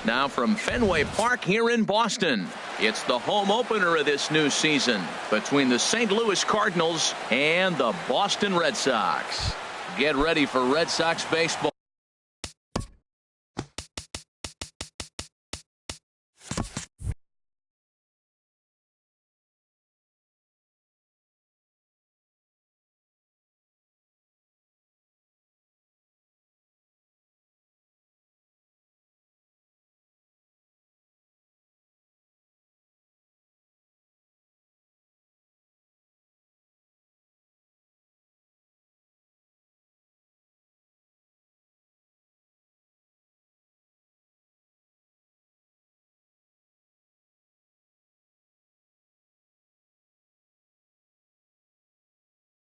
Now from Fenway Park here in Boston, it's the home opener of this new season between the St. Louis Cardinals and the Boston Red Sox. Get ready for Red Sox baseball.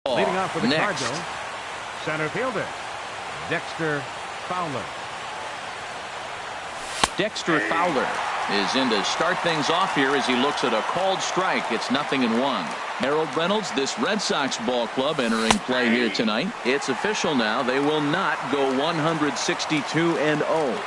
Leading off for the Next. Cardinals, center fielder, Dexter Fowler. Dexter Fowler is in to start things off here as he looks at a called strike. It's 0-1. Harold Reynolds, this Red Sox ball club entering play here tonight. It's official now. They will not go 162-0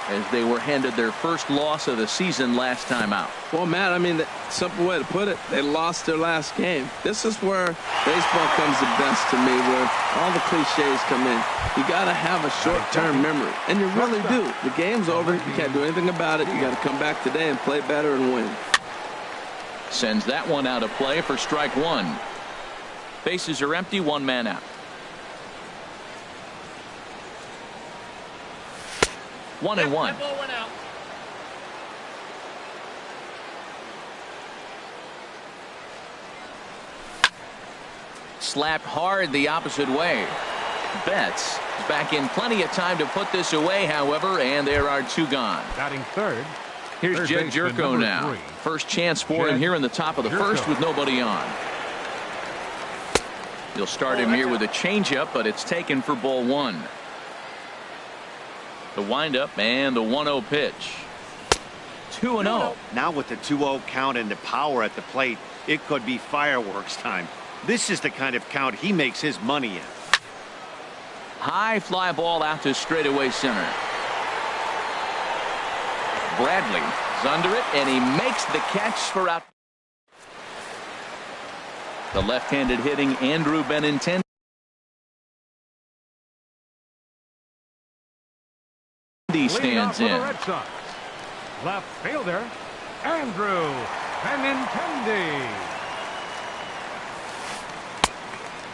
as they were handed their first loss of the season last time out. Well, Matt, I mean, the simple way to put it, they lost their last game. This is where baseball comes the best to me, where all the cliches come in. You got to have a short-term memory, and you really do. The game's over. You can't do anything about it. You got to come back today and play better and win. Sends that one out of play for strike one. Bases are empty, one man out. 1-1. Slapped hard the opposite way. Betts is back in plenty of time to put this away, however, and there are two gone. Batting third. Here's Jed Jerko now. 3. First chance for him here in the top of the first with nobody on. He'll start him here with a changeup, but it's taken for ball one. The windup and the 1-0 pitch. 2-0. Now with the 2-0 count and the power at the plate, it could be fireworks time. This is the kind of count he makes his money in. High fly ball out to straightaway center. Bradley is under it, and he makes the catch for out. The left-handed hitting Andrew Benintendi stands in. Left fielder Andrew Benintendi.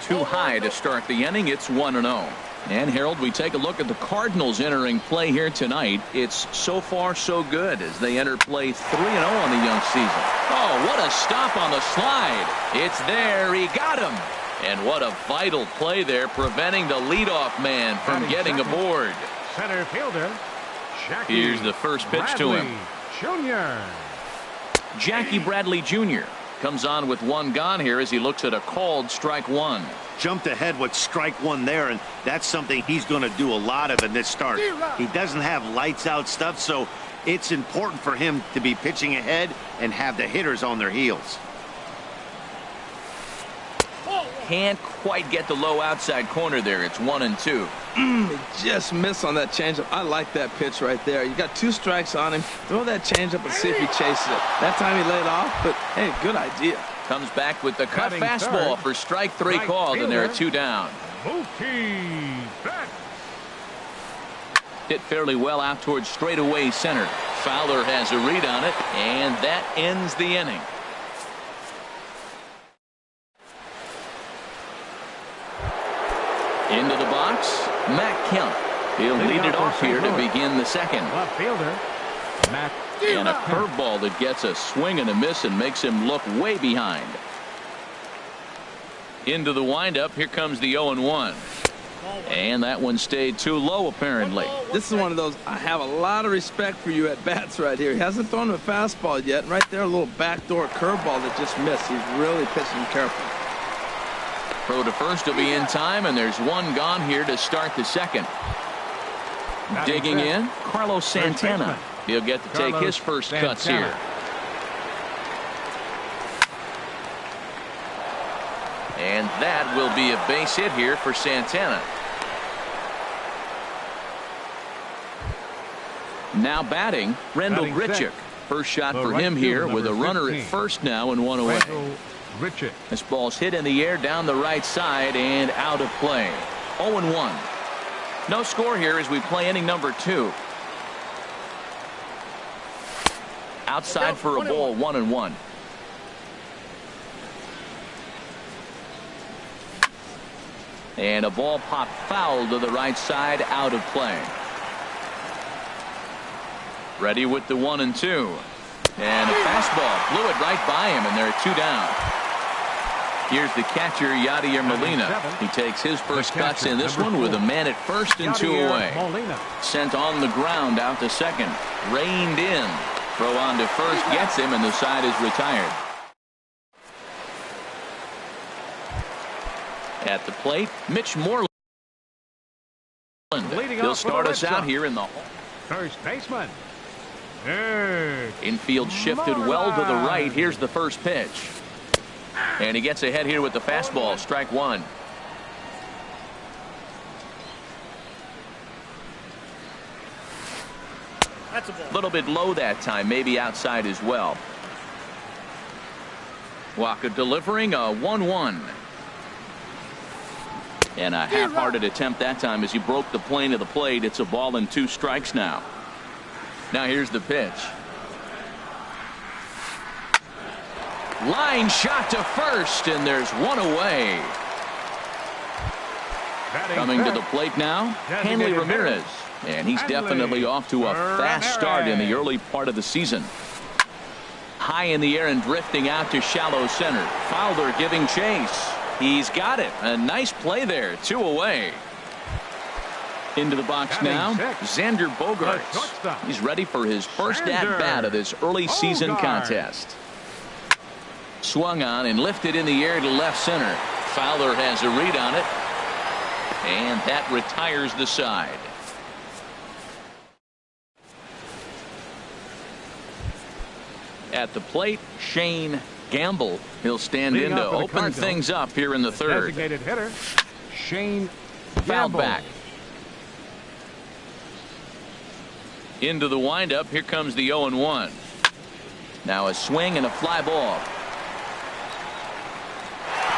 Too high to start the inning. It's 1-0. And Harold, we take a look at the Cardinals entering play here tonight. It's so far so good as they enter play 3-0 on the young season. Oh, what a stop on the slide. It's there. He got him. And what a vital play there, preventing the leadoff man from getting aboard. Center fielder Jackie Here's the first pitch to him. Jr. Jackie Bradley Jr. comes on with one gone here as he looks at a called strike one. Jumped ahead with strike one there, and that's something he's going to do a lot of in this start. He doesn't have lights out stuff, so it's important for him to be pitching ahead and have the hitters on their heels. Can't quite get the low outside corner there. It's 1-2. He just missed on that changeup. I like that pitch right there. You got two strikes on him. Throw that changeup and see if he chases it. That time he laid off, but hey, good idea. Comes back with the cut Batting fastball third. for strike three Right called, and there are fielder. two down. Mookie Betts. Hit fairly well out towards straightaway center. Fowler has a read on it, and that ends the inning. Into the box, Matt Kemp. He'll lead it off here to begin the second. Left fielder Matt. And a curveball that gets a swing and a miss and makes him look way behind. Into the windup. Here comes the 0-1. And that one stayed too low, apparently. This is one of those, I have a lot of respect for you at bats right here. He hasn't thrown a fastball yet. Right there, a little backdoor curveball that just missed. He's really pitching careful. Throw to first will be in time, and there's one gone here to start the second. Digging in, Carlos Santana. He'll get to take his first cuts here. And that will be a base hit here for Santana. Now batting, Rendell Batting Grichuk. sixth. First shot The for right him here fielder, with a number runner 15. at first now and one away. Rendell Grichuk. This ball's hit in the air down the right side and out of play. 0-1. No score here as we play inning number 2. Outside for a ball, 1-1. And a ball popped foul to the right side, out of play. Ready with the 1-2. And a fastball blew it right by him, and they're 2 down. Here's the catcher, Yadier Molina. He takes his first cuts in this one with a man at first and 2 away. Sent on the ground out to second. Reined in. Throw on to first gets him, and the side is retired. At the plate, Mitch Moreland. He'll start us out here in the first baseman. Infield shifted well to the right. Here's the first pitch. And he gets ahead here with the fastball. Strike 1. That's a ball. A little bit low that time, maybe outside as well. Waka delivering a 1-1. And a half-hearted attempt that time as he broke the plane of the plate. It's a ball and 2 strikes now. Now here's the pitch. Line shot to first, and there's 1 away. Coming to the plate now, Hanley Ramirez. And he's definitely off to a fast start in the early part of the season. High in the air and drifting out to shallow center. Fowler giving chase. He's got it. A nice play there. 2 away. Into the box now, Xander Bogaerts. He's ready for his first at-bat of this early season contest. Swung on and lifted in the air to left center. Fowler has a read on it. And that retires the side. At the plate, Shane Gamble. He'll stand in to open things up here in the third. Designated hitter, Shane Foul Gamble. back. Into the windup. Here comes the 0-1. Now a swing and a fly ball.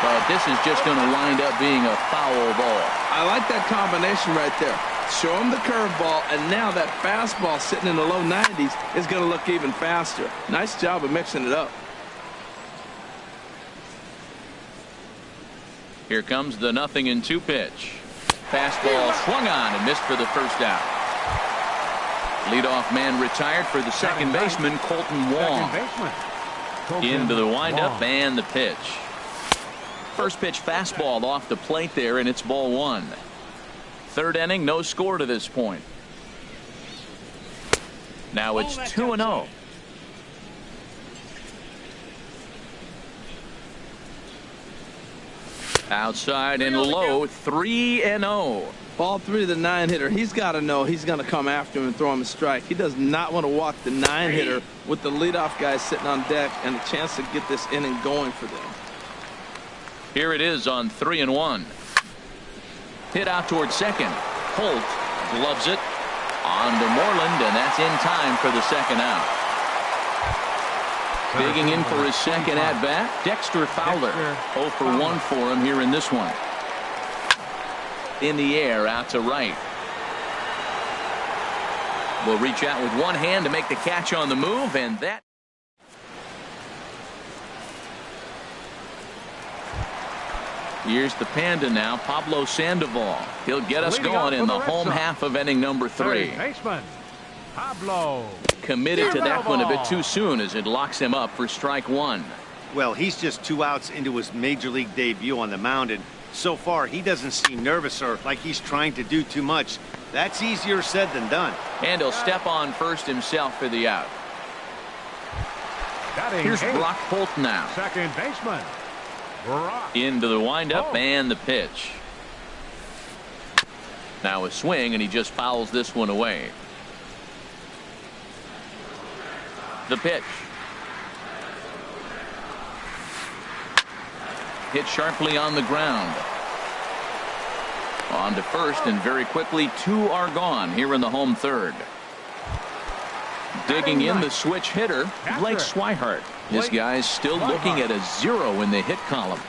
But this is just going to wind up being a foul ball. I like that combination right there. Show him the curveball, and now that fastball sitting in the low 90s is going to look even faster. Nice job of mixing it up. Here comes the 0-2 pitch. Fastball swung on and missed for the first out. Leadoff man retired for the second baseman, Colton Wong. Into the windup and the pitch. First pitch fastball off the plate there, and it's ball 1. Third inning, no score to this point. Now it's 2-0. Outside and low, 3-0. Ball 3 to the 9-hitter. He's got to know he's going to come after him and throw him a strike. He does not want to walk the 9-hitter with the leadoff guy sitting on deck and a chance to get this inning going for them. Here it is on 3-1. Hit out towards second. Holt gloves it on to Moreland, and that's in time for the second out. Digging in for his second at-bat, Dexter Fowler. 0 for 1 for him here in this one. In the air, out to right. Will reach out with one hand to make the catch on the move, and that. Here's the Panda now, Pablo Sandoval. He'll get us going in the home half of inning number 3. Baseman, Pablo. Committed to that one a bit too soon as it locks him up for strike 1. Well, he's just 2 outs into his major league debut on the mound, and so far he doesn't seem nervous or like he's trying to do too much. That's easier said than done. And he'll step on first himself for the out. Here's Brock Holt now. Second baseman, Brock. Into the windup and the pitch. Now a swing, and he just fouls this one away. The pitch. Hit sharply on the ground. On to first, and very quickly 2 are gone here in the home third. Digging in the switch hitter, Blake Swihart. This guy's still looking at a 0 in the hit column.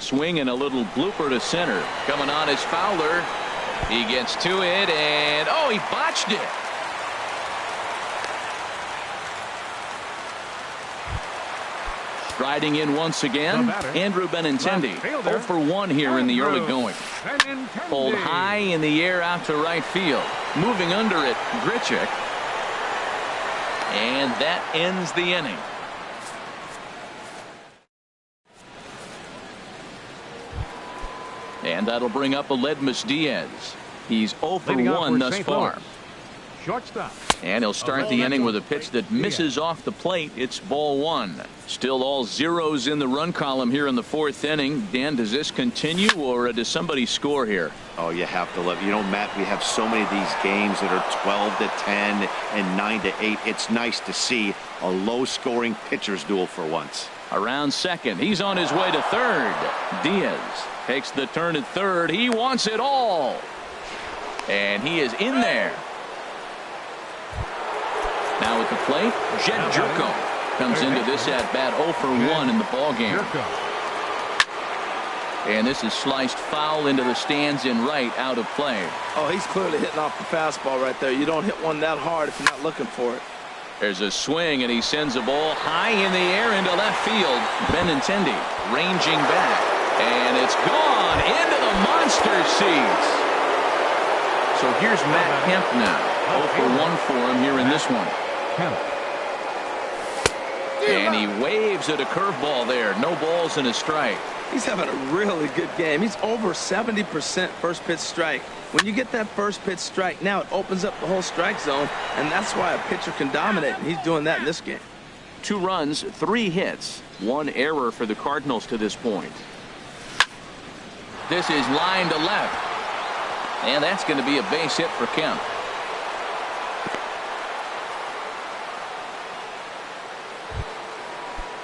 Swing and a little blooper to center. Coming on is Fowler. He gets to it, and oh, he botched it. Striding in once again, Andrew Benintendi. 0 for 1 here in the early going. Pulled high in the air out to right field. Moving under it, Grichuk. And that ends the inning. And that'll bring up Aledmus Diaz. He's 0 for 1 thus far. Shortstop. And he'll start the inning with a pitch that misses off the plate. It's ball 1. Still all zeros in the run column here in the 4th inning. Dan, does this continue, or does somebody score here? Oh, you have to love. You know, Matt, we have so many of these games that are 12 to 10 and 9 to 8. It's nice to see a low-scoring pitcher's duel for once. Around second. He's on his way to third. Diaz takes the turn at third. He wants it all. And he is in there. Now at the plate, Jed Jerko comes into this at bat 0 for 1 in the ball game. And this is sliced foul into the stands in right, out of play. Oh, he's clearly hitting off the fastball right there. You don't hit one that hard if you're not looking for it. There's a swing, and he sends a ball high in the air into left field. Benintendi ranging back, and it's gone into the monster seats. So here's Matt Kemp now. 0 for 1 for him here in this one. And he waves at a curveball there. No balls and a strike. He's having a really good game. He's over 70% first pitch strike. When you get that first pitch strike, now it opens up the whole strike zone, and that's why a pitcher can dominate, and he's doing that in this game. 2 runs, 3 hits, 1 error for the Cardinals to this point. This is line to left. And that's going to be a base hit for Kemp.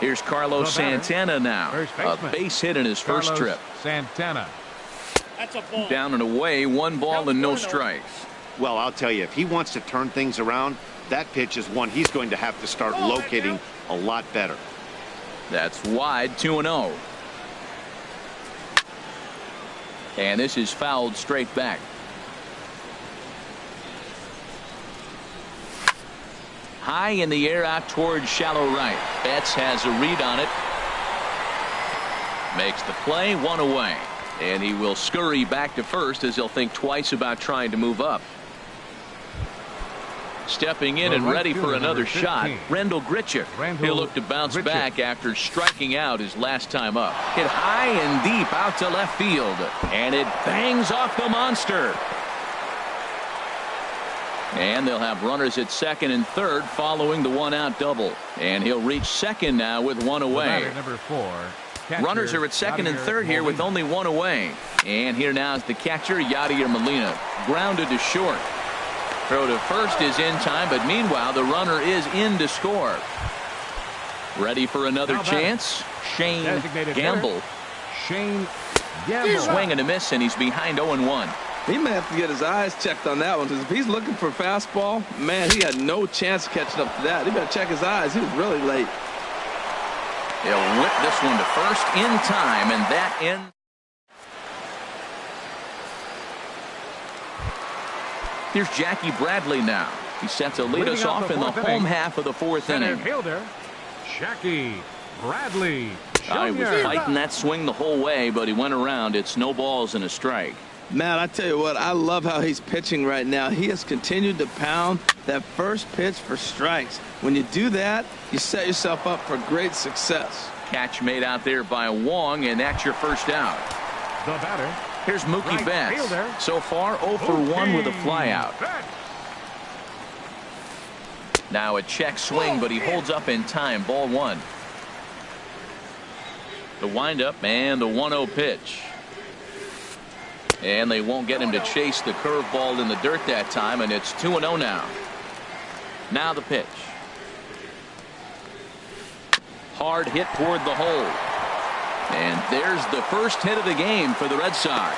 Here's Carlos Santana now. A base hit in his first trip. Santana. That's a ball. Down and away, 1 ball and no strikes. Well, I'll tell you, if he wants to turn things around, that pitch is one he's going to have to start locating a lot better. That's wide, 2-0. And this is fouled straight back. High in the air out towards shallow right. Betts has a read on it. Makes the play, 1 away. And he will scurry back to first as he'll think twice about trying to move up. Stepping in and ready for another shot, Rendell Grichuk. He'll look to bounce back after striking out his last time up. Hit high and deep out to left field. And it bangs off the monster. And they'll have runners at second and third following the 1-out double. And he'll reach second now with 1 away. Number 4. Runners are at second and third here with only 1 away. And here now is the catcher, Yadier Molina. Grounded to short. Throw to first is in time, but meanwhile the runner is in to score. Ready for another chance? Shane Gamble. Shane Gamble. Swing and a miss, and he's behind 0-1. He may have to get his eyes checked on that one, because if he's looking for a fastball, man, he had no chance of catching up to that. He better check his eyes. He was really late. He'll whip this one to first in time, and that ends. Here's Jackie Bradley now. He set to lead us off in the home half of the 4th inning. Fielder, Jackie Bradley. He was fighting that swing the whole way, but he went around. It's no balls and a strike. Man, I tell you what, I love how he's pitching right now. He has continued to pound that first pitch for strikes. When you do that, you set yourself up for great success. Catch made out there by Wong, and that's your first out. The batter. Here's Mookie Betts. So far, 0 for 1 with a flyout. Now a check swing, but he holds up in time. Ball 1. The windup and the 1-0 pitch. And they won't get him to chase the curveball in the dirt that time, and it's 2-0 now. Now the pitch. Hard hit toward the hole. And there's the first hit of the game for the Red Sox.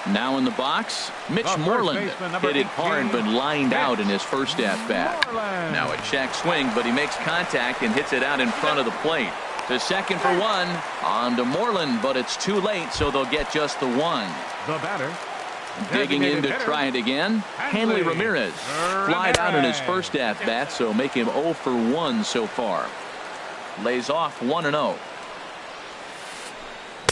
Now in the box, Mitch first Moreland baseman, number hit it hard 18, but lined out in Mitch his first at-bat. Moreland. Now a check swing, but he makes contact and hits it out in front of the plate. To second for one. On to Moreland, but it's too late, so they'll get just the one. The batter. Digging in to hitter, try it again. Hanley Ramirez flied out in his first at-bat, so make him 0 for 1 so far. Lays off 1-0.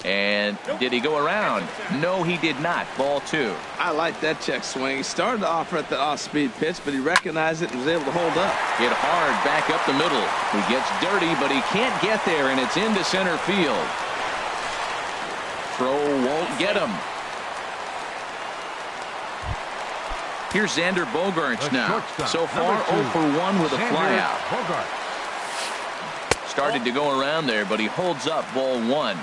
And did he go around? No, he did not. Ball 2. I like that check swing. He started off at the off-speed pitch, but he recognized it and was able to hold up. Hit hard back up the middle. He gets dirty, but he can't get there, and it's into center field. Throw won't get him. Here's Xander Bogaerts now. So far, 0 for 1 with a flyout. Started to go around there, but he holds up ball 1.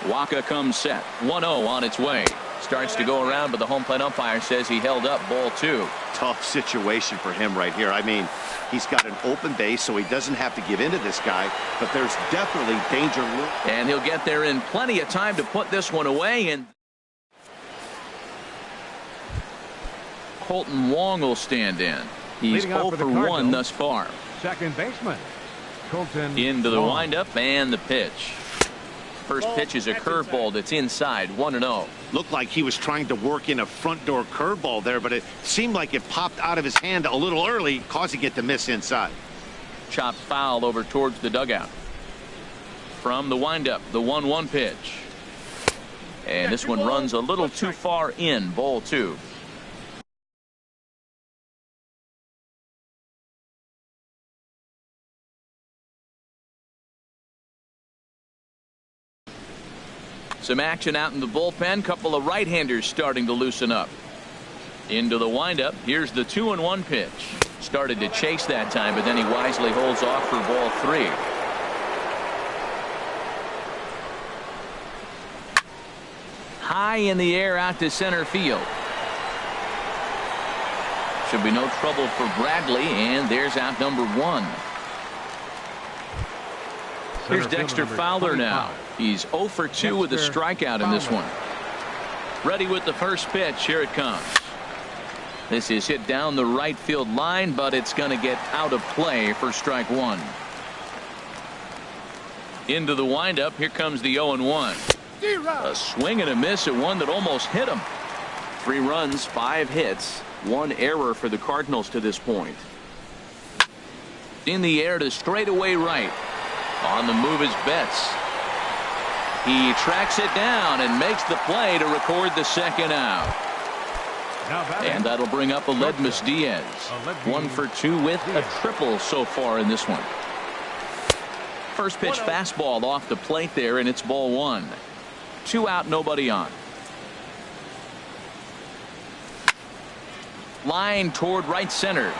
Waka comes set. 1-0 on its way. Starts to go around, but the home plate umpire says he held up ball 2. Tough situation for him right here. I mean, he's got an open base, so he doesn't have to give in to this guy, but there's definitely danger. And he'll get there in plenty of time to put this one away. And Colton Wong will stand in. He's 0 for 1 thus far. Second baseman, Colton Into the Wong. windup and the pitch. First pitch is a curveball that's inside. 1-0. Looked like he was trying to work in a front door curveball there, but it seemed like it popped out of his hand a little early, causing it to miss inside. Chopped foul over towards the dugout. From the windup, the 1-1 pitch. And this one runs a little too far in. Ball 2. Some action out in the bullpen. Couple of right-handers starting to loosen up. Into the windup. Here's the 2-1 pitch. Started to chase that time, but then he wisely holds off for ball 3. High in the air out to center field. Should be no trouble for Bradley, and there's out number 1. Here's Dexter Fowler now. He's 0 for 2 with a strikeout in this one. Ready with the first pitch. Here it comes. This is hit down the right field line, but it's going to get out of play for strike 1. Into the windup. Here comes the 0-1. A swing and a miss at one that almost hit him. 3 runs, 5 hits, 1 error for the Cardinals to this point. In the air to straightaway right. On the move is Betts. He tracks it down and makes the play to record the second out. And that'll bring up Aledmys Diaz. 1 for 2 with a triple so far in this one. First pitch fastball off the plate there, and it's ball 1. 2 out, nobody on. Line toward right center.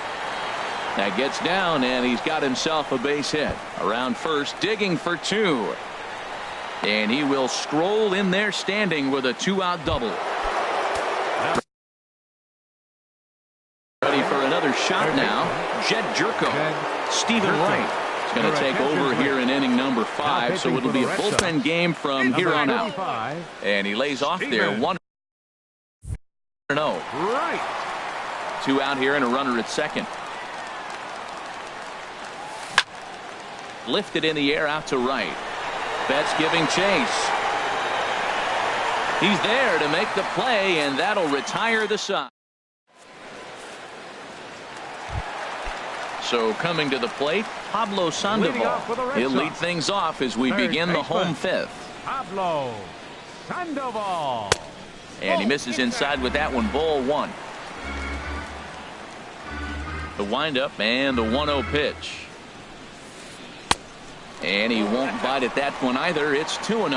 That gets down, and he's got himself a base hit. Around first, digging for 2. And he will stroll in there standing with a 2-out double. Ready for another shot now. Jed Jerko. Stephen Wright is going to take over here in inning number 5, so it'll be a bullpen game from here on out. And he lays off there. 1-0. Right. 2 out here and a runner at second. Lifted in the air out to right. Betts giving chase. He's there to make the play, and that'll retire the side. So coming to the plate, Pablo Sandoval. He'll lead things off as we begin the home 5th. Pablo Sandoval. And he misses inside with that one. Ball 1. The windup and the 1-0 pitch. And he won't bite at that one either. It's 2-0.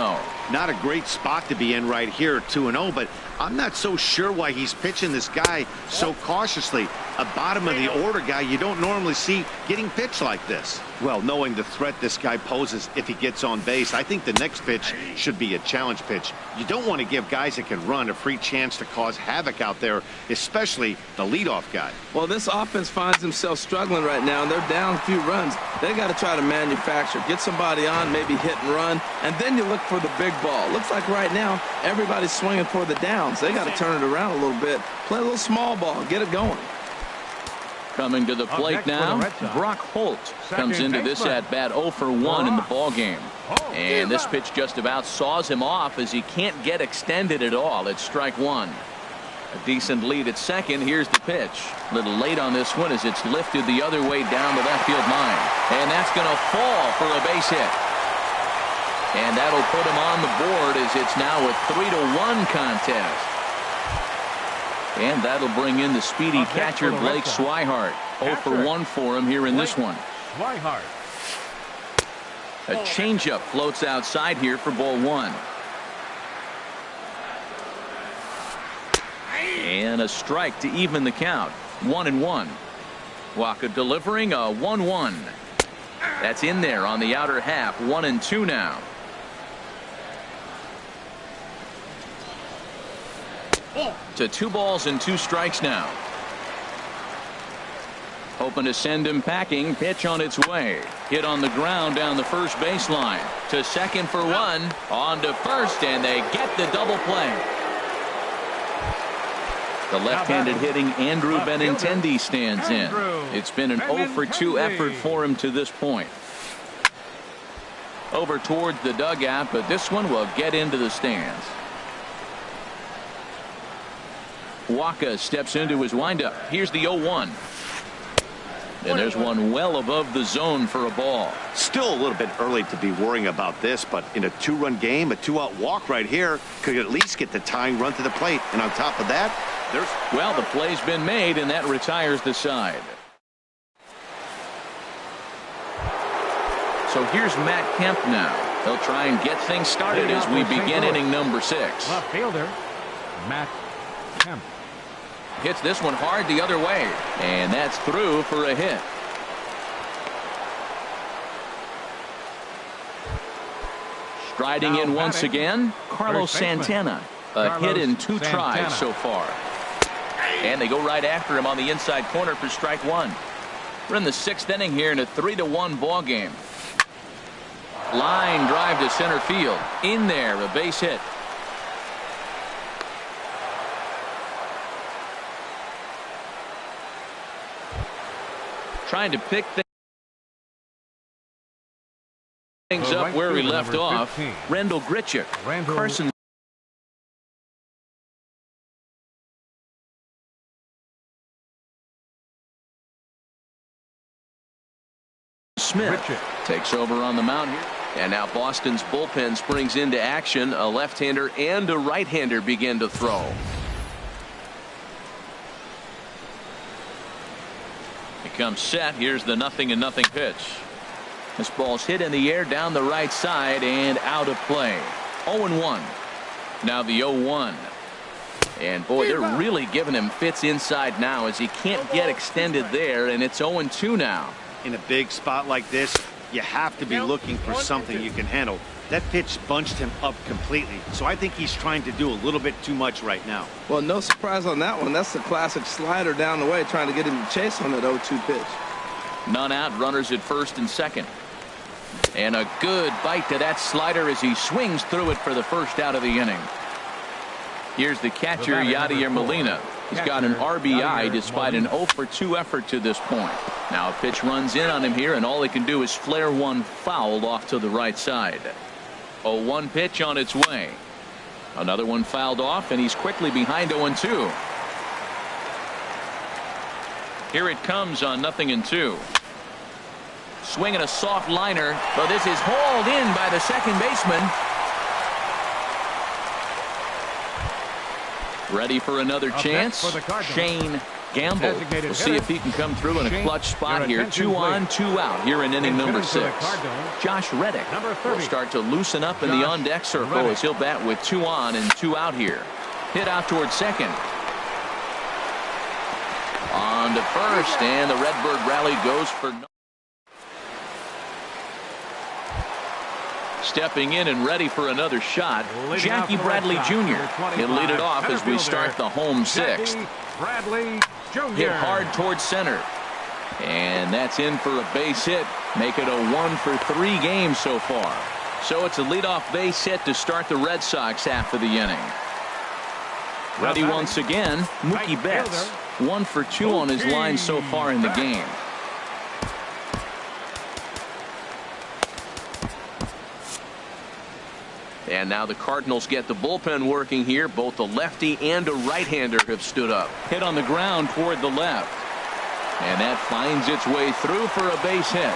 Not a great spot to be in right here, 2-0, but I'm not so sure why he's pitching this guy so cautiously. a bottom of the order guy you don't normally see getting pitched like this. Well, knowing the threat this guy poses if he gets on base, I think the next pitch should be a challenge pitch. You don't want to give guys that can run a free chance to cause havoc out there, especially the leadoff guy. Well, this offense finds themselves struggling right now, and they're down a few runs. They got to try to manufacture, get somebody on, maybe hit and run, and then you look for the big ball. Looks like right now everybody's swinging for the downs. They got to turn it around a little bit, play a little small ball, get it going. Coming to the plate now, Brock Holt comes into this at-bat 0 for 1 in the ballgame. And this pitch just about saws him off as he can't get extended at all. It's strike one. A decent lead at second. Here's the pitch. A little late on this one as it's lifted the other way down the left field line. And that's going to fall for a base hit. And that'll put him on the board as it's now a 3-1 contest. And that'll bring in the speedy catcher Blake Swihart. 0 for 1 for him here in this one. Swihart. A changeup floats outside here for ball one. And a strike to even the count. 1-1. Waka delivering a 1-1. That's in there on the outer half. 1-2 now. To 2 balls and 2 strikes now. Hoping to send him packing. Pitch on its way. Hit on the ground down the first baseline. To second for 1. On to first, and they get the double play. The left-handed hitting Andrew Benintendi stands in. It's been an 0 for 2 effort for him to this point. Over towards the dugout, but this one will get into the stands. Waka steps into his windup. Here's the 0-1. And there's one well above the zone for a ball. Still a little bit early to be worrying about this, but in a 2-run game, a 2-out walk right here could at least get the tying run to the plate. And on top of that, well, the play's been made, and that retires the side. So here's Matt Kemp now. He'll try and get things started as we begin inning number 6. Left fielder, Matt Kemp. Hits this one hard the other way, and that's through for a hit. Striding in once again, Carlos Santana. A hit in 2 tries so far. And they go right after him on the inside corner for strike 1. We're in the 6th inning here in a 3-1 ball game. Line drive to center field. In there, a base hit. Trying to pick things up where we left off. Rendell Grichuk. Carson Smith takes over on the mound here. And now Boston's bullpen springs into action. A left-hander and a right-hander begin to throw. It comes set. Here's the 0-0 pitch. This ball's hit in the air down the right side and out of play. 0-1. Now the 0-1. And boy, they're really giving him fits inside now as he can't get extended there, and it's 0-2 now. In a big spot like this, you have to be looking for something you can handle. That pitch bunched him up completely, so I think he's trying to do a little bit too much right now. Well, no surprise on that one. That's the classic slider down the way, trying to get him to chase on that 0-2 pitch. None out, runners at first and second. And a good bite to that slider as he swings through it for the first out of the inning. Here's the catcher, Yadier Molina. He's got an RBI despite an 0 for 2 effort to this point. Now a pitch runs in on him here, and all he can do is flare one foul off to the right side. 0-1 pitch on its way. Another one fouled off, and he's quickly behind 0-2. Here it comes on 0-2. Swinging a soft liner, but this is hauled in by the second baseman. Ready for another chance. Shane Gamble. We'll see if he can come through in a clutch spot here. 2 on, 2 out here in inning number 6. Josh Reddick will start to loosen up in the on-deck circle as he'll bat with 2 on and 2 out here. Hit out towards second. On to first, and the Redbird rally goes for no. Stepping in and ready for another shot, Jackie Bradley Jr. He'll lead it off as we start the home sixth. Bradley Jr. Hit hard towards center. And that's in for a base hit. Make it a 1-for-3 game so far. So it's a leadoff base hit to start the Red Sox after the inning. Ready once again, Mookie Betts. 1 for 2 on his line so far in the game. And now the Cardinals get the bullpen working here. Both a lefty and a right-hander have stood up. Hit on the ground toward the left. And that finds its way through for a base hit.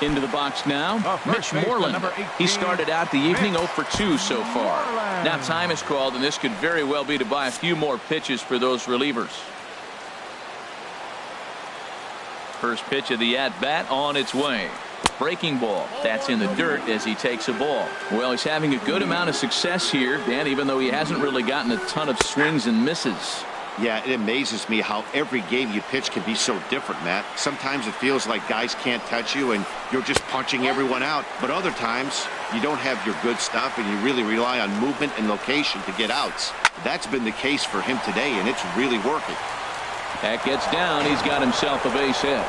Into the box now, Mitch Moreland. He started out the evening 0 for 2 so far. Now time is called, and this could very well be to buy a few more pitches for those relievers. First pitch of the at-bat on its way. Breaking ball. That's in the dirt as he takes a ball. Well, he's having a good amount of success here, Dan, even though he hasn't really gotten a ton of swings and misses. Yeah, it amazes me how every game you pitch can be so different, Matt. Sometimes it feels like guys can't touch you and you're just punching everyone out. But other times you don't have your good stuff and you really rely on movement and location to get outs. That's been the case for him today, and it's really working. That gets down. He's got himself a base hit.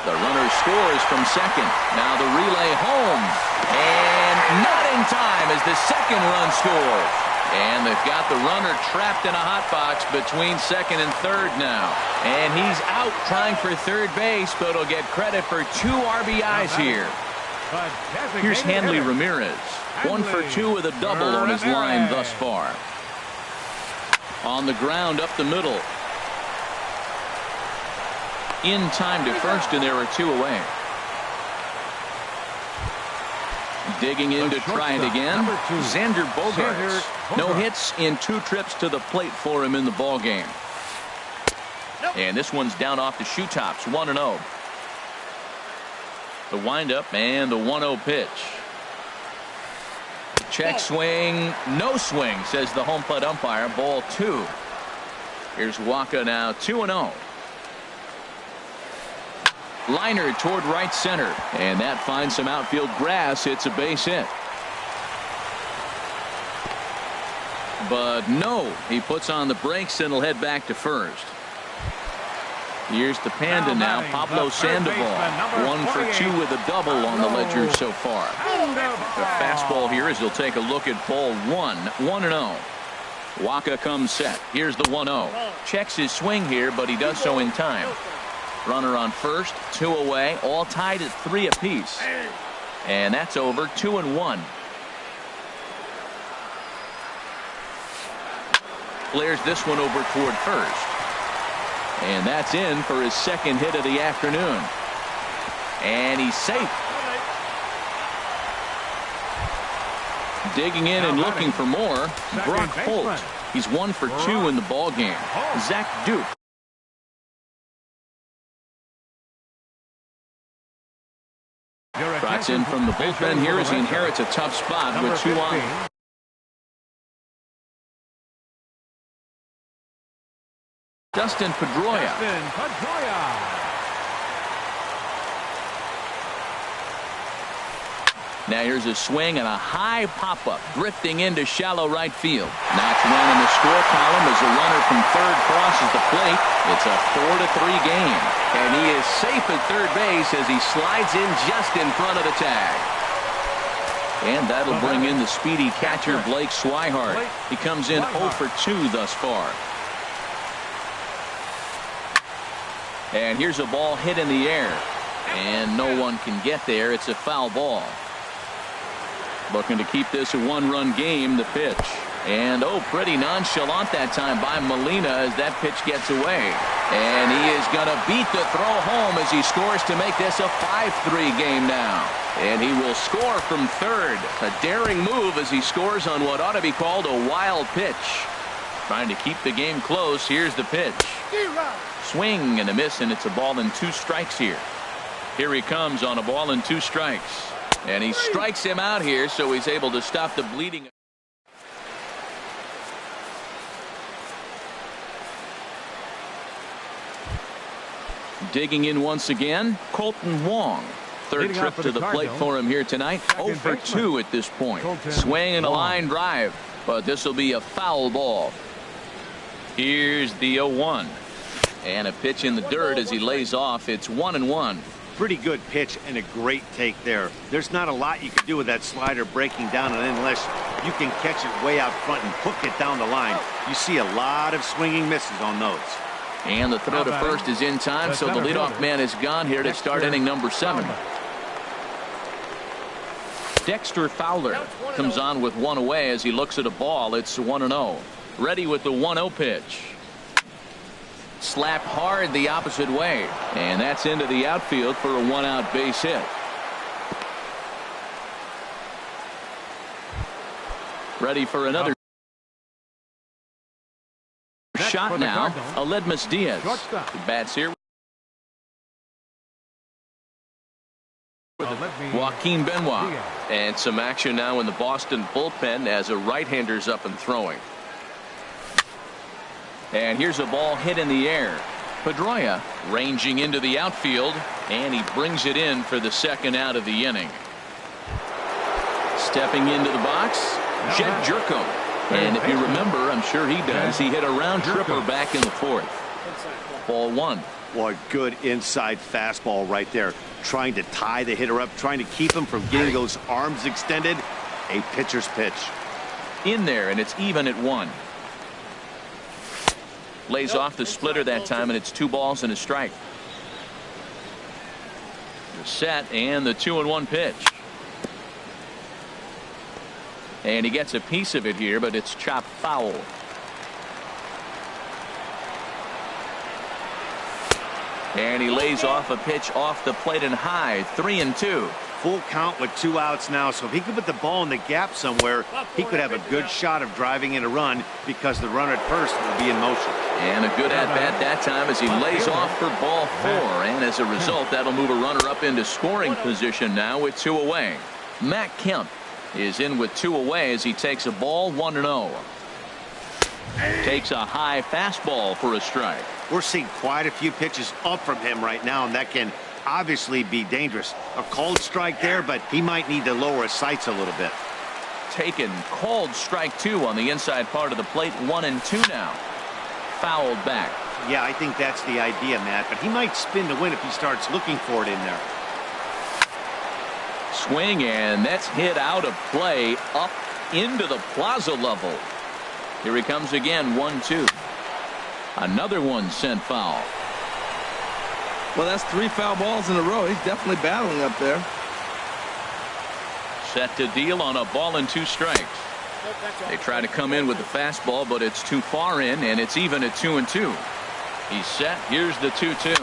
The runner scores from second. Now the relay home. And not in time as the second run scores. And they've got the runner trapped in a hot box between second and third now. And he's out trying for third base, but he'll get credit for 2 RBIs here. Here's Hanley Ramirez. 1 for 2 with a double on his line thus far. On the ground up the middle. In time to first, and there are 2 away. Digging in to try it again. Xander Bogaerts. No hits in 2 trips to the plate for him in the ball game. And this one's down off the shoe tops. 1-0. The windup and the 1-0 pitch. Check swing. No swing, says the home plate umpire. Ball 2. Here's Waka now. 2-0. Liner toward right center, and that finds some outfield grass. It's a base hit. But no, he puts on the brakes and will head back to first. Here's the Panda now, Pablo Sandoval. 1 for 2 with a double on the ledger so far. The fastball here as he'll take a look at ball 1. 1-0. Waka comes set. Here's the 1-0. Checks his swing here, but he does so in time. Runner on first, 2 away, all tied at 3 apiece. And that's over. 2-1. Flares this one over toward first. And that's in for his second hit of the afternoon. And he's safe. Digging in and looking for more, Brock Holt. He's 1 for 2 in the ball game. Zach Duke. Trots in from the bullpen here as he inherits a tough spot with 2 on. Dustin Pedroia. Now here's a swing and a high pop-up drifting into shallow right field. Knocks one in the score column as a runner from third crosses the plate. It's a 4-3 game. And he is safe at third base as he slides in just in front of the tag. And that'll bring in the speedy catcher Blake Swihart. He comes in 0 for 2 thus far. And here's a ball hit in the air. And no one can get there. It's a foul ball. Looking to keep this a 1-run game, the pitch. And pretty nonchalant that time by Molina as that pitch gets away. And he is going to beat the throw home as he scores to make this a 5-3 game now. And he will score from third. A daring move as he scores on what ought to be called a wild pitch. Trying to keep the game close. Here's the pitch. Swing and a miss, and it's a ball and 2 strikes here. Here he comes on a ball and 2 strikes. And he strikes him out here, so he's able to stop the bleeding. Digging in once again, Colton Wong. Third trip to the plate for him here tonight. 0 for 2 at this point. Swing and a line drive, but this will be a foul ball. Here's the 0-1. And a pitch in the dirt as he lays off. It's 1-1. Pretty good pitch and a great take there. There's not a lot you can do with that slider breaking down, and unless you can catch it way out front and hook it down the line, you see a lot of swinging misses on those. And the throw to first is in time, so the leadoff man is gone here to start inning number 7. Dexter Fowler comes on with one away as he looks at a ball. It's 1-0. Ready with the 1-0 pitch. Slapped hard the opposite way, and that's into the outfield for a 1-out base hit. Ready for another shot now. Aledmus Diaz. He bats here. Joaquin Benoit. And some action now in the Boston bullpen as a right-hander's up and throwing. And here's a ball hit in the air. Pedroia ranging into the outfield, and he brings it in for the second out of the inning. Stepping into the box, Jed Jerko. And if you remember, I'm sure he does, he hit a round tripper back in the 4th. Ball 1. Boy, good inside fastball right there. Trying to tie the hitter up, trying to keep him from getting those arms extended. A pitcher's pitch. In there, and it's even at 1. Lays off the splitter that time, and it's 2 balls and a strike. The set and the 2-1 pitch. And he gets a piece of it here, but it's chopped foul. And he lays off a pitch off the plate and high. 3-2. Full count with 2 outs now, so if he could put the ball in the gap somewhere, he could have a good shot of driving in a run because the runner at first will be in motion. And a good at-bat that time as he lays off for ball 4. And as a result, that'll move a runner up into scoring position now with 2 away. Matt Kemp is in with 2 away as he takes a ball 1-0. Takes a high fastball for a strike. We're seeing quite a few pitches up from him right now, and that can obviously be dangerous. A called strike there, but he might need to lower his sights a little bit. Taken, called strike 2 on the inside part of the plate. 1-2 now. Fouled back. Yeah, I think that's the idea, Matt, but he might spin to win if he starts looking for it in there. Swing, and that's hit out of play up into the plaza level. Here he comes again. 1-2. Another one sent foul. Well, that's 3 foul balls in a row. He's definitely battling up there. Set to deal on a ball and 2 strikes. They try to come in with the fastball, but it's too far in, and it's even at 2-2. He's set. Here's the 2-2.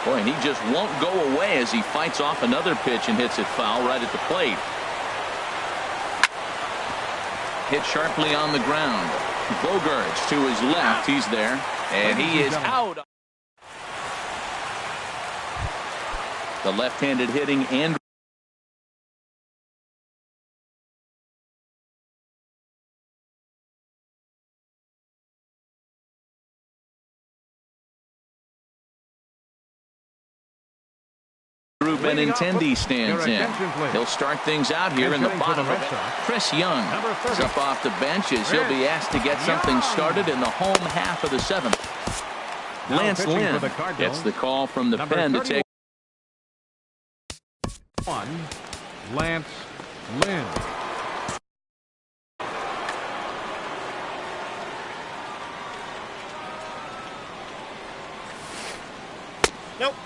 Boy, and he just won't go away as he fights off another pitch and hits it foul right at the plate. Hit sharply on the ground. Bogarts to his left. He's there, and he is out. The left-handed hitting and Benintendi stands in. He'll start things out here in the bottom of it. Chris Young is up off the bench as he'll be asked to get something started in the home half of the 7th. Lance Lynn gets the call from the pen to take. Lance Lynn.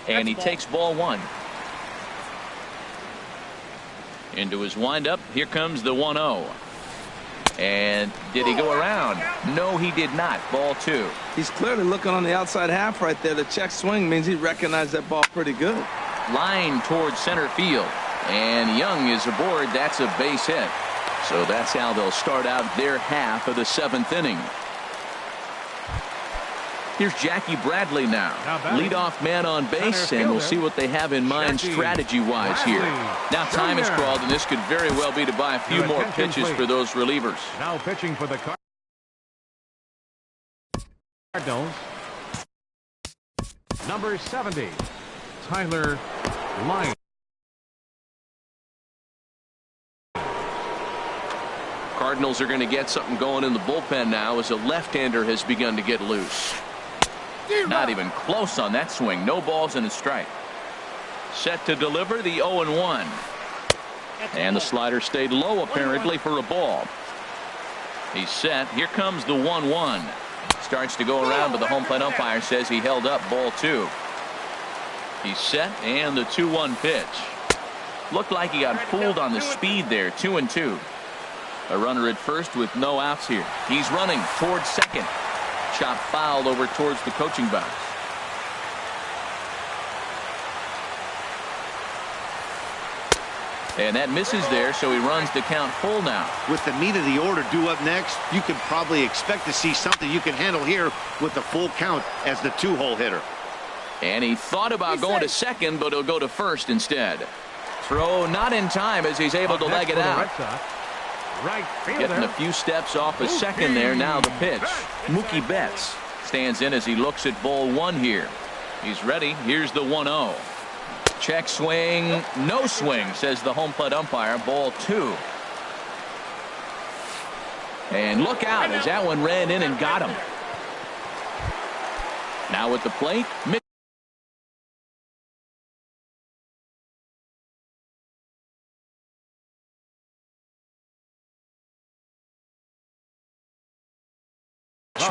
And he takes ball 1. Into his windup. Here comes the 1-0. And did he go around? No, he did not. Ball 2. He's clearly looking on the outside half right there. The check swing means he recognized that ball pretty good. Line towards center field. And Young is aboard. That's a base hit. So that's how they'll start out their half of the 7th inning. Here's Jackie Bradley now. Leadoff man on base, and we'll see what they have in mind strategy-wise here. Now time has crawled, and this could very well be to buy a few more pitches for those relievers. Now pitching for the Cardinals. Number 70, Tyler Lyon. Cardinals are going to get something going in the bullpen now as a left-hander has begun to get loose. Not even close on that swing. No balls and a strike. Set to deliver the 0-1. And the slider stayed low apparently for a ball. He's set. Here comes the 1-1. Starts to go around, but the home plate umpire says he held up ball 2. He's set, and the 2-1 pitch. Looked like he got fooled on the speed there. 2-2. A runner at first with no outs here. He's running towards second. Chop fouled over towards the coaching box. And that misses there, so he runs the count full now. With the meat of the order due up next, you can probably expect to see something you can handle here with the full count as the 2-hole hitter. And he thought about going to second, but he'll go to first instead. Throw not in time as he's able to leg it out. Right fielder. Getting a few steps off a second there. Now the pitch. Mookie Betts stands in as he looks at ball 1 here. He's ready. Here's the 1-0. Check swing. No swing, says the home plate umpire. Ball 2. And look out as that one ran in and got him. Now at the plate.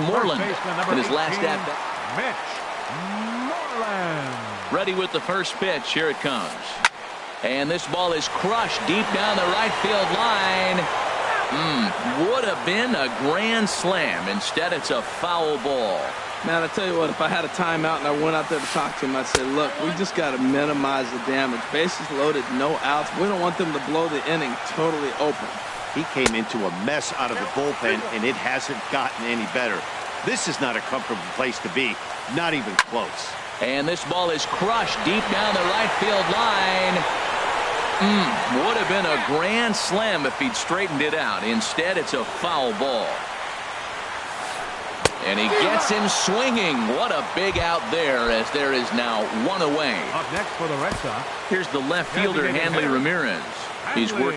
Moreland in his last at-bat. Mitch Moreland. Ready with the first pitch. Here it comes. And this ball is crushed deep down the right field line. Would have been a grand slam. Instead, it's a foul ball. Man, I tell you what, if I had a timeout and I went out there to talk to him, I'd say, look, we just got to minimize the damage. Bases loaded, no outs. We don't want them to blow the inning totally open. He came into a mess out of the bullpen, and it hasn't gotten any better. This is not a comfortable place to be, not even close. And this ball is crushed deep down the right field line. Would have been a grand slam if he'd straightened it out. Instead, it's a foul ball. And he gets him swinging. What a big out there, as there is now 1 away. Up next for the Red Sox. Here's the left fielder, Hanley Ramirez. He's working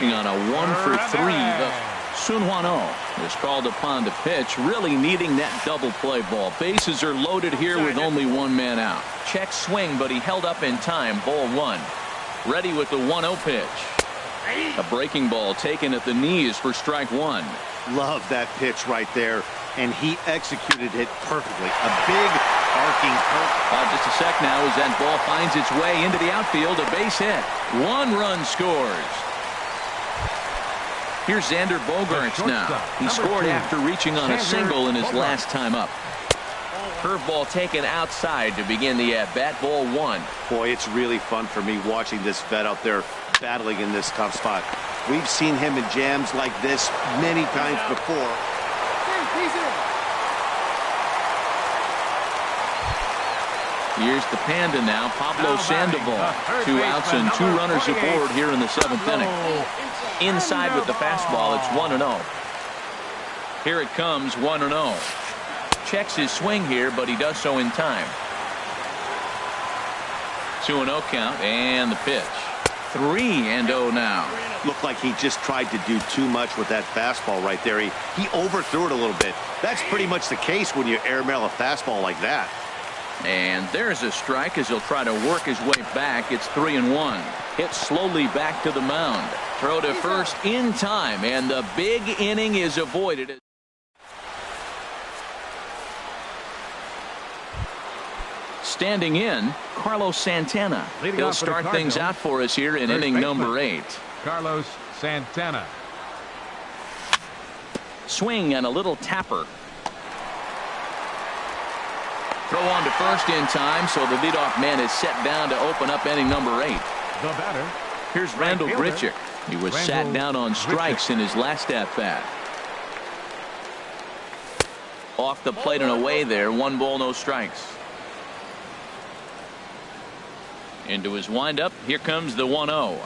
on a 1-for-3. Sun Hwano is called upon to pitch, really needing that double play ball. Bases are loaded here with only 1 man out. Check swing, but he held up in time. Ball 1. Ready with the 1-0 pitch. A breaking ball taken at the knees for strike 1. Love that pitch right there, and he executed it perfectly. A big arcing curve. Just a sec now as that ball finds its way into the outfield. A base hit. 1 run scores. Here's Xander Bogaerts now. He scored after reaching on a single in his last time up. Curveball taken outside to begin the at-bat. Ball 1. Boy, it's really fun for me watching this vet out there battling in this tough spot. We've seen him in jams like this many times before. Here's the Panda now, Pablo Sandoval. 2 outs and 2 runners aboard here in the 7th inning. Inside with the fastball, it's 1-0. Here it comes, 1-0. Checks his swing here, but he does so in time. 2-0 count, and the pitch. 3-0 now. Looked like he just tried to do too much with that fastball right there. He overthrew it a little bit. That's pretty much the case when you airmail a fastball like that. And there's a strike as he'll try to work his way back. It's 3-1. Hit slowly back to the mound. Throw to first in time, and the big inning is avoided. Standing in, Carlos Santana. He'll start things out for us here in inning number 8. Carlos Santana. Swing and a little tapper. Throw on to first in time, so the leadoff man is set down to open up inning number 8. The batter. Here's Randall Grichuk. He was sat down on strikes in his last at-bat. Off the plate and away there. 1 ball, no strikes. Into his windup. Here comes the 1-0.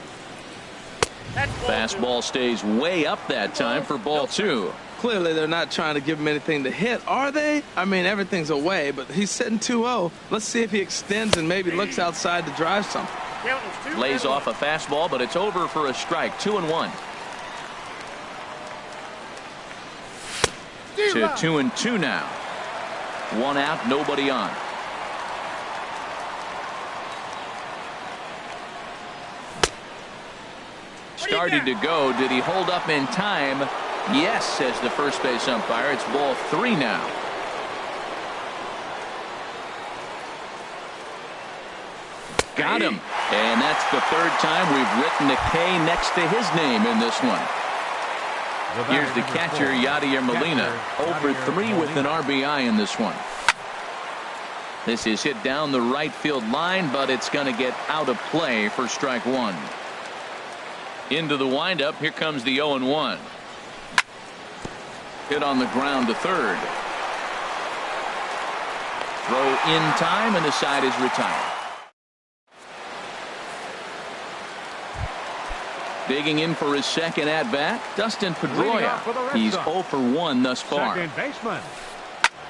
Fastball stays way up that time for ball 2. Clearly, they're not trying to give him anything to hit, are they? I mean, everything's away, but he's sitting 2-0. Let's see if he extends and maybe looks outside to drive something. Lays off a fastball, but it's over for a strike. 2-1. To 2-2 now. One out, nobody on. Started to go. Did he hold up in time? Yes, says the first base umpire. It's ball 3 now. Got him. And that's the third time we've written a K next to his name in this one. Here's the catcher, Yadier Molina. 0 for 3 with an RBI in this one. This is hit down the right field line, but it's going to get out of play for strike 1. Into the windup. Here comes the 0-1. Hit on the ground to third. Throw in time, and the side is retired. Digging in for his second at-bat, Dustin Pedroia. He's 0 for 1 thus far. Second baseman,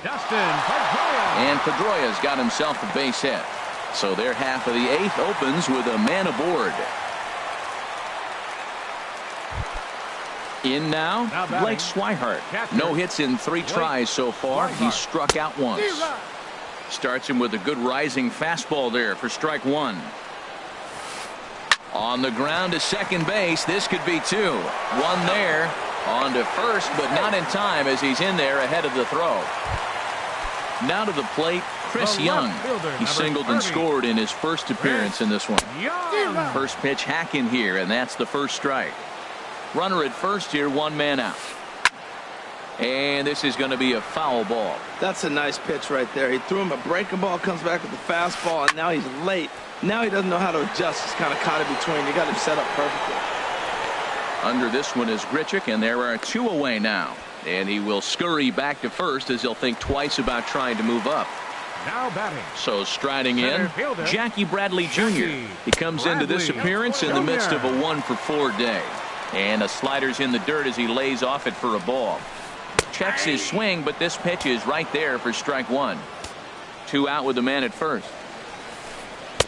Dustin Pedroia. And Pedroia's got himself a base hit. So their half of the 8th opens with a man aboard. In now, Blake Swihart. No hits in 3 tries so far. He's struck out once. Starts him with a good rising fastball there for strike 1. On the ground to second base. This could be 2. 1 there. On to first, but not in time as he's in there ahead of the throw. Now to the plate, Chris Young. He singled and scored in his first appearance in this one. First pitch hack in here, and that's the first strike. Runner at first here, 1 man out. And this is going to be a foul ball. That's a nice pitch right there. He threw him a breaking ball, comes back with the fastball, and now he's late. Now he doesn't know how to adjust. He's kind of caught in between. You got him set up perfectly. Under this one is Grichuk, and there are 2 away now. And he will scurry back to first as he'll think twice about trying to move up. Now batting. So striding in, Jackie Bradley Jr. He comes into this appearance in the midst of a 1 for 4 day. And a slider's in the dirt as he lays off it for a ball. Checks his swing, but this pitch is right there for strike 1. 2 out with the man at first.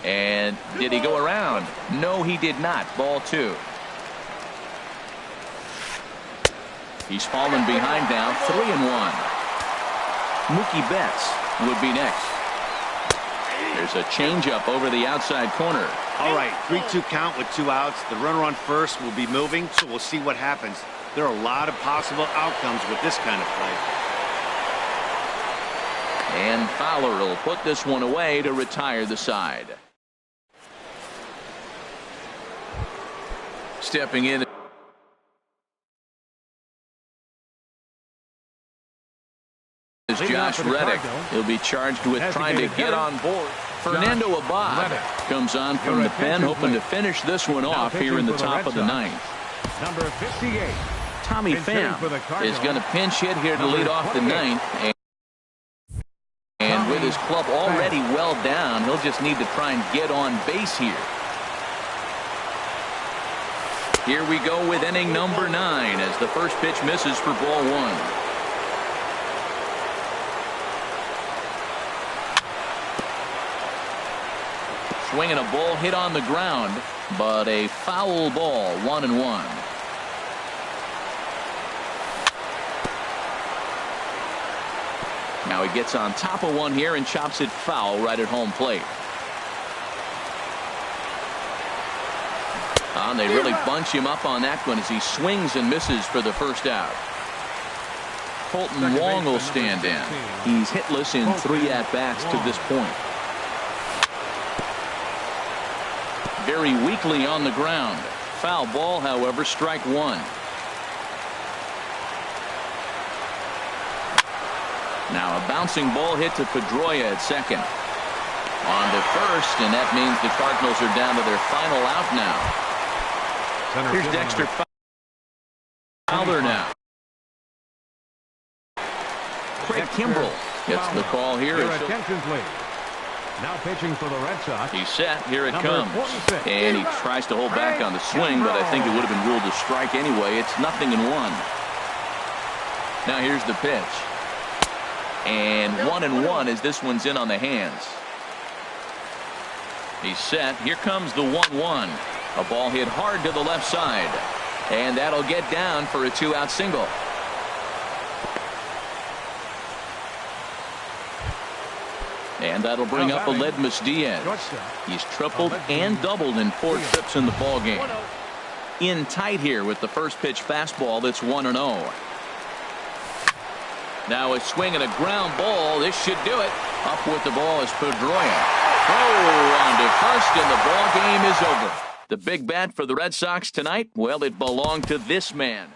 And did he go around? No, he did not. Ball 2. He's fallen behind now. 3-1. Mookie Betts would be next. There's a changeup over the outside corner. All right, 3-2 count with 2 outs. The runner on first will be moving, so we'll see what happens. There are a lot of possible outcomes with this kind of play. And Fowler will put this one away to retire the side. Stepping in is Josh Reddick. He'll be charged with trying to get on board. Fernando Abad comes on from the pen, hoping to finish this one off here in the top of the 9th. Number 58. Tommy Pham is going to pinch hit here to lead off the 9th. And with his club already well down, he'll just need to try and get on base here. Here we go with inning number 9 as the first pitch misses for ball 1. Swinging a ball hit on the ground, but a foul ball. 1-1. Now he gets on top of one here and chops it foul right at home plate. And they really bunch him up on that one as he swings and misses for the first out. Colton Wong will stand in. He's hitless in 3 at-bats to this point. Very weakly on the ground. Foul ball, however, strike 1. Now a bouncing ball hit to Pedroia at second. On to first, and that means the Cardinals are down to their final out now. Here's Dexter Fowler now. Craig Kimbrell gets the call here. Attention, please. Now pitching for the Red Sox. He's set. Here it comes. And he tries to hold back on the swing, but I think it would have been ruled a strike anyway. It's 0-1. Now here's the pitch. And 1-1 as this one's in on the hands. He's set. Here comes the 1-1. A ball hit hard to the left side. And that'll get down for a 2-out single. And that'll bring up Aledmus Diaz. He's tripled and doubled in 4 trips in the ball game. In tight here with the first pitch fastball that's 1-0. Now a swing and a ground ball. This should do it. Up with the ball is Pedroia. On to first, and the ball game is over. The big bat for the Red Sox tonight, well, it belonged to this man.